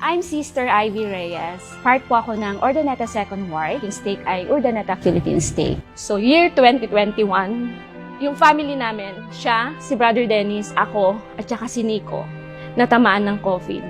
I'm Sister Ivy Reyes. Part po ako ng Urdaneta Second Ward. Yung stake ay Urdaneta Philippine Stake. So year 2021, yung family namin, siya, si Brother Dennis, ako, at saka si Nico, natamaan ng COVID.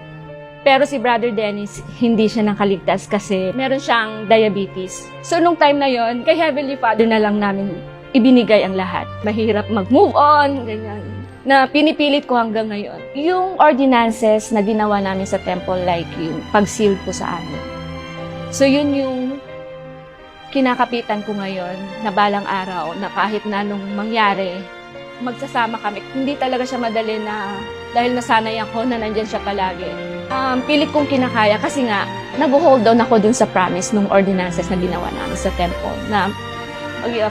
Pero si Brother Dennis, hindi siya nakaligtas kasi meron siyang diabetes. So nung time na yon, kay Heavenly Father na lang namin ibinigay ang lahat. Mahirap mag-move on, ganyan. Na pinipilit ko hanggang ngayon. Yung ordinances na ginawa namin sa temple, like yung pag-seal po sa amin. So yun yung kinakapitan ko ngayon na balang araw na kahit na nung mangyari, magsasama kami. Hindi talaga siya madali na dahil nasanay ako na nandyan siya palagi. Pilit kong kinakaya kasi nga nag-hold down ako dun sa promise nung ordinances na ginawa namin sa temple na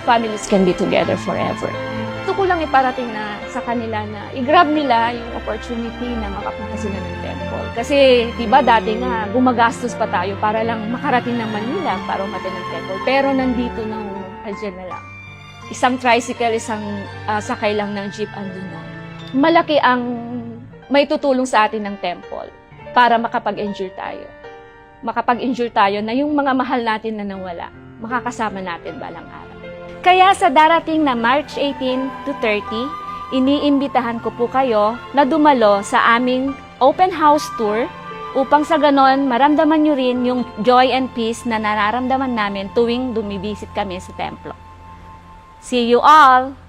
families can be together forever. Gusto ko lang iparating na sa kanila na i-grab nila yung opportunity na makapunta sila ng temple. Kasi, di ba, dati nga, gumagastos pa tayo para lang makarating ng Manila para umatin ng temple. Pero nandito na, andyan na lang. Isang tricycle, isang sakay lang ng jeep, andun na. Malaki ang may tutulong sa atin ng temple para makapag-endure tayo. Makapag-endure tayo na yung mga mahal natin na nawala, makakasama natin balang araw. Kaya sa darating na March 18 to 30, iniimbitahan ko po kayo na dumalo sa aming open house tour upang sa ganon maramdaman nyo rin yung joy and peace na nararamdaman namin tuwing dumibisit kami sa templo. See you all!